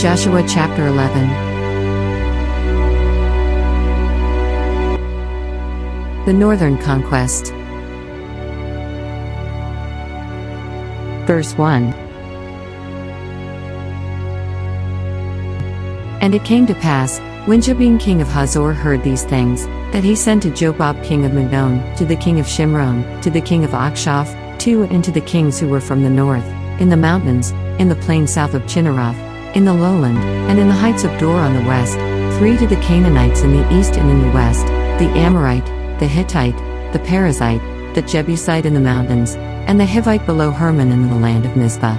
Joshua chapter 11. The Northern Conquest. Verse 1. And it came to pass, when Jabin king of Hazor heard these things, that he sent to Jobab king of Megon, to the king of Shimron, to the king of Akshaph, and to the kings who were from the north, in the mountains, in the plain south of Chinneroth, in the lowland, and in the heights of Dor on the west, 3 to the Canaanites in the east and in the west, the Amorite, the Hittite, the Perizzite, the Jebusite in the mountains, and the Hivite below Hermon in the land of Mizpah.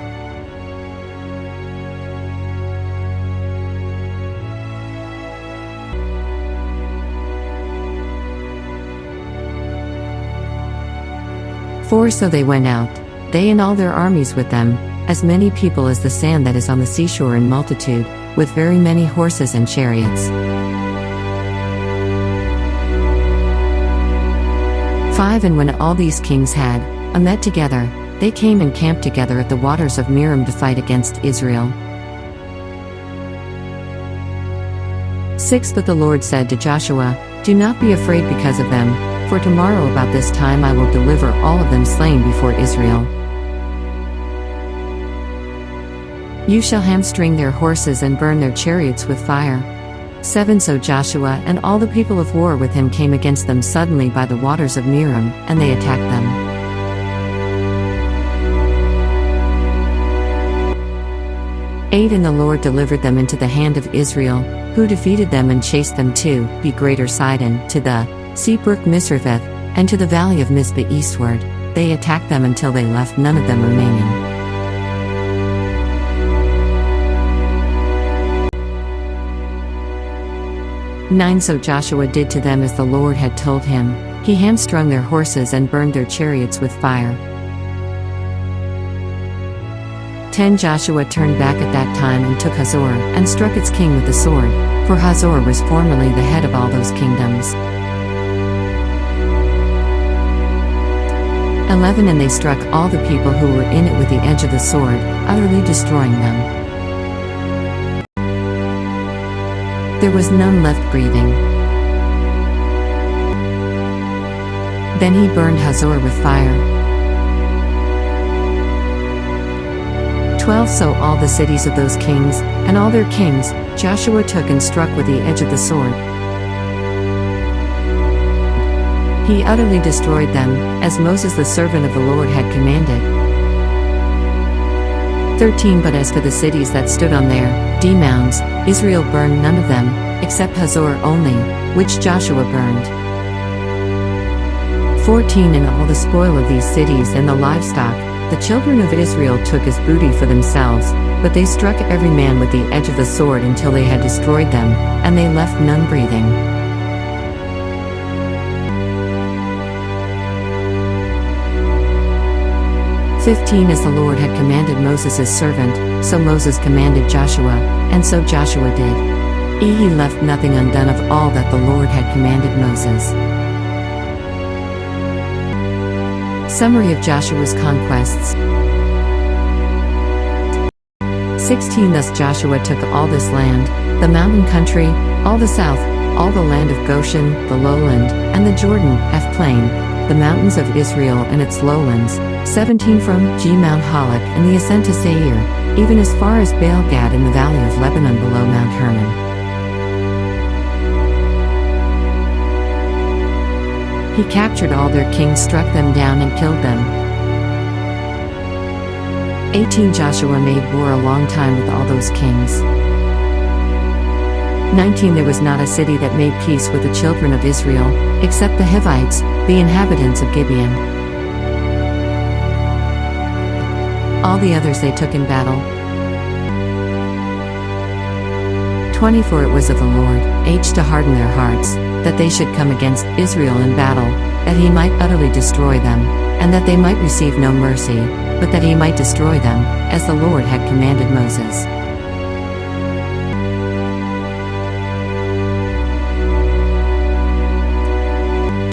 For so they went out, they and all their armies with them, as many people as the sand that is on the seashore in multitude, with very many horses and chariots. 5 And when all these kings had met together, they came and camped together at the waters of Merom to fight against Israel. 6 But the Lord said to Joshua, Do not be afraid because of them, for tomorrow about this time I will deliver all of them slain before Israel. You shall hamstring their horses and burn their chariots with fire. 7 So Joshua and all the people of war with him came against them suddenly by the waters of Merom, and they attacked them. 8 And the Lord delivered them into the hand of Israel, who defeated them and chased them to be greater Sidon, to the sea brook Misrephoth, and to the valley of Mizpah eastward. They attacked them until they left none of them remaining. 9 So Joshua did to them as the Lord had told him. He hamstrung their horses and burned their chariots with fire. 10 Joshua turned back at that time and took Hazor, and struck its king with the sword, for Hazor was formerly the head of all those kingdoms. 11 And they struck all the people who were in it with the edge of the sword, utterly destroying them. There was none left breathing. Then he burned Hazor with fire. 12 So all the cities of those kings, and all their kings, Joshua took and struck with the edge of the sword. He utterly destroyed them, as Moses the servant of the Lord had commanded. 13 But as for the cities that stood on their mounds, Israel burned none of them, except Hazor only, which Joshua burned. 14 And all the spoil of these cities and the livestock, the children of Israel took as booty for themselves, but they struck every man with the edge of the sword until they had destroyed them, and they left none breathing. 15 As the Lord had commanded Moses his servant, so Moses commanded Joshua, and so Joshua did. He left nothing undone of all that the Lord had commanded Moses. Summary of Joshua's conquests. 16 Thus Joshua took all this land, the mountain country, all the south, all the land of Goshen, the lowland, and the Jordan, plain, the mountains of Israel and its lowlands, 17 from Mount Halak and the ascent to Seir, even as far as Baal-Gad in the valley of Lebanon below Mount Hermon. He captured all their kings, struck them down and killed them. 18 Joshua made war a long time with all those kings. 19 There was not a city that made peace with the children of Israel, except the Hivites, the inhabitants of Gibeon. All the others they took in battle. 20 For it was of the Lord, to harden their hearts, that they should come against Israel in battle, that he might utterly destroy them, and that they might receive no mercy, but that he might destroy them, as the Lord had commanded Moses.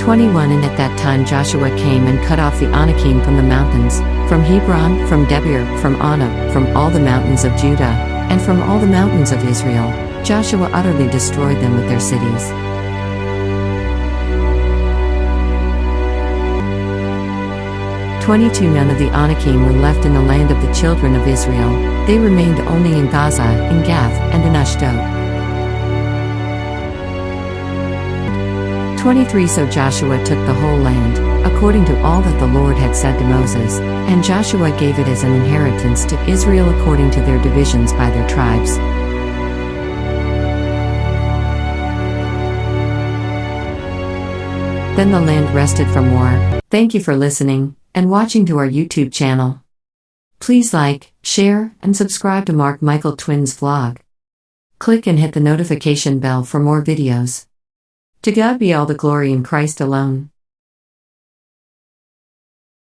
21 And at that time Joshua came and cut off the Anakim from the mountains, from Hebron, from Debir, from Anab, from all the mountains of Judah, And from all the mountains of Israel, Joshua utterly destroyed them with their cities. None of the Anakim were left in the land of the children of Israel, they remained only in Gaza, in Gath, and in Ashdod. 23 So Joshua took the whole land, according to all that the Lord had said to Moses, and Joshua gave it as an inheritance to Israel according to their divisions by their tribes. Then the land rested from war. Thank you for listening and watching to our YouTube channel. Please like, share, and subscribe to Mark Michael Twins vlog. Click and hit the notification bell for more videos. To God be all the glory in Christ alone.